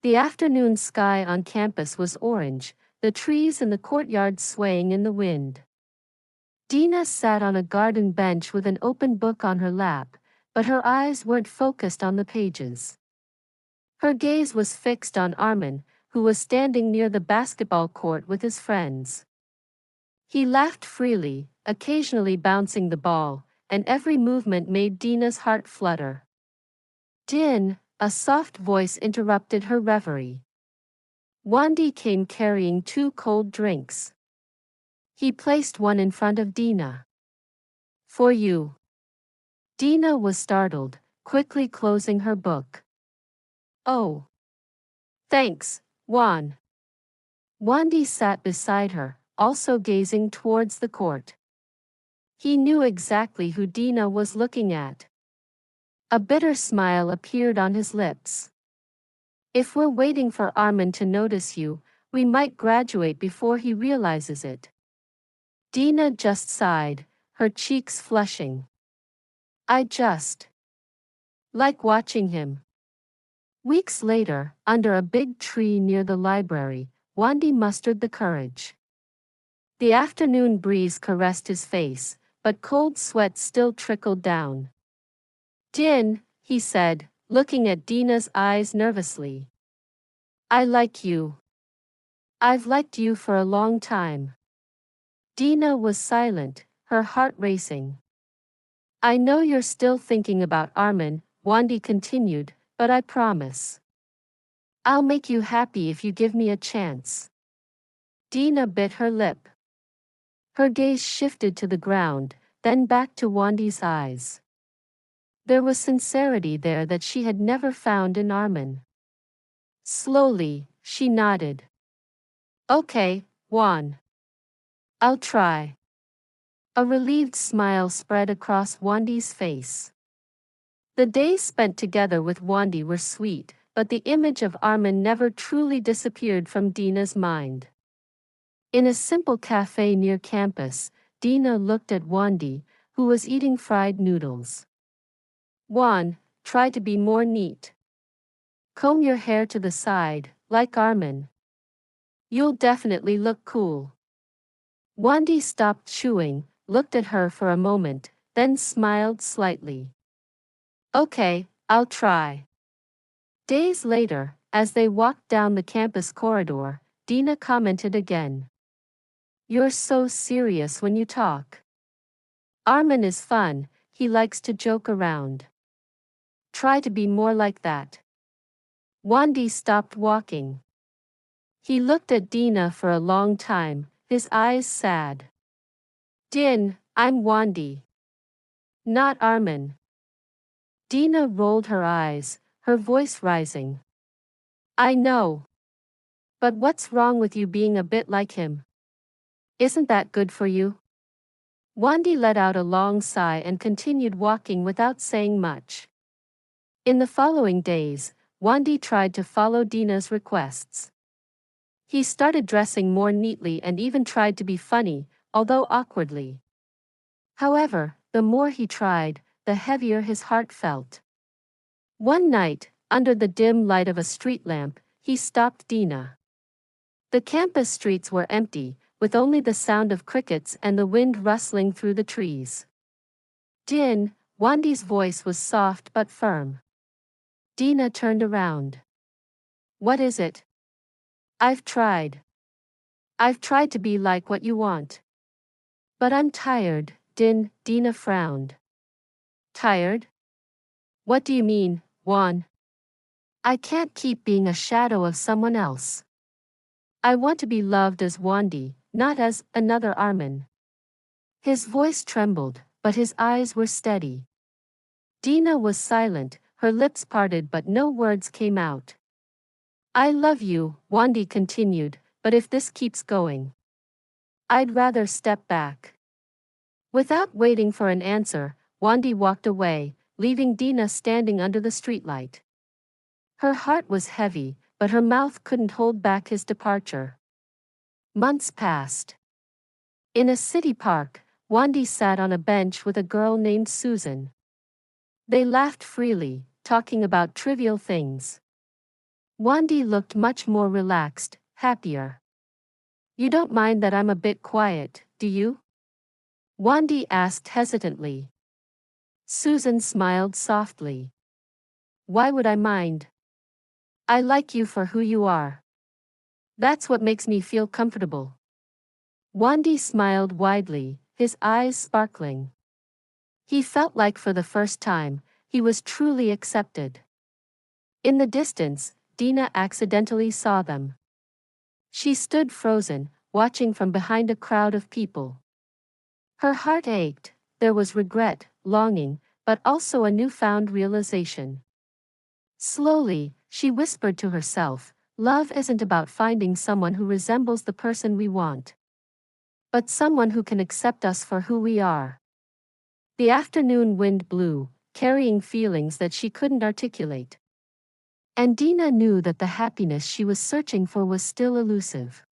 The afternoon sky on campus was orange, the trees in the courtyard swaying in the wind. Dina sat on a garden bench with an open book on her lap, but her eyes weren't focused on the pages. Her gaze was fixed on Armin, who was standing near the basketball court with his friends. He laughed freely, occasionally bouncing the ball, and every movement made Dina's heart flutter. Din, a soft voice interrupted her reverie. Wandi came carrying 2 cold drinks. He placed one in front of Dina. For you. Dina was startled, quickly closing her book. Oh. Thanks, Juan. Wandi sat beside her, also gazing towards the court. He knew exactly who Dina was looking at. A bitter smile appeared on his lips. If we're waiting for Armin to notice you, we might graduate before he realizes it. Dina just sighed, her cheeks flushing. I just like watching him. Weeks later, under a big tree near the library, Wandi mustered the courage. The afternoon breeze caressed his face, but cold sweat still trickled down. Din, he said, looking at Dina's eyes nervously. I like you. I've liked you for a long time. Dina was silent, her heart racing. I know you're still thinking about Armin, Wandi continued, but I promise. I'll make you happy if you give me a chance. Dina bit her lip. Her gaze shifted to the ground, then back to Wandi's eyes. There was sincerity there that she had never found in Armin. Slowly, she nodded. Okay, Juan. I'll try. A relieved smile spread across Wandi's face. The days spent together with Wandi were sweet, but the image of Armin never truly disappeared from Dina's mind. In a simple cafe near campus, Dina looked at Wandi, who was eating fried noodles. Juan, try to be more neat. Comb your hair to the side, like Armin. You'll definitely look cool. Wandi stopped chewing, looked at her for a moment, then smiled slightly. Okay, I'll try. Days later, as they walked down the campus corridor, Dina commented again. You're so serious when you talk. Armin is fun, he likes to joke around. Try to be more like that. Wandi stopped walking. He looked at Dina for a long time, his eyes sad. Din, I'm Wandi. Not Armin. Dina rolled her eyes, her voice rising. I know. But what's wrong with you being a bit like him? Isn't that good for you? Wandi let out a long sigh and continued walking without saying much. In the following days, Wandi tried to follow Dina's requests. He started dressing more neatly and even tried to be funny, although awkwardly. However, the more he tried, the heavier his heart felt. One night, under the dim light of a street lamp, he stopped Dina. The campus streets were empty, with only the sound of crickets and the wind rustling through the trees. Din, Wandi's voice was soft but firm. Dina turned around. What is it? I've tried. I've tried to be like what you want. But I'm tired, Din, Dina frowned. Tired? What do you mean, Juan? I can't keep being a shadow of someone else. I want to be loved as Wandi, not as another Armin. His voice trembled, but his eyes were steady. Dina was silent, her lips parted but no words came out. I love you, Wandi continued, but if this keeps going, I'd rather step back. Without waiting for an answer, Wandi walked away, leaving Dina standing under the streetlight. Her heart was heavy, but her mouth couldn't hold back his departure. Months passed. In a city park, Wandi sat on a bench with a girl named Susan. They laughed freely, talking about trivial things. Wandy looked much more relaxed, happier. You don't mind that I'm a bit quiet, do you? Wandy asked hesitantly. Susan smiled softly. Why would I mind? I like you for who you are. That's what makes me feel comfortable. Wandy smiled widely, his eyes sparkling. He felt like for the first time, he was truly accepted. In the distance, Dina accidentally saw them. She stood frozen, watching from behind a crowd of people. Her heart ached, there was regret, longing, but also a newfound realization. Slowly, she whispered to herself, love isn't about finding someone who resembles the person we want, but someone who can accept us for who we are. The afternoon wind blew, carrying feelings that she couldn't articulate. And Dina knew that the happiness she was searching for was still elusive.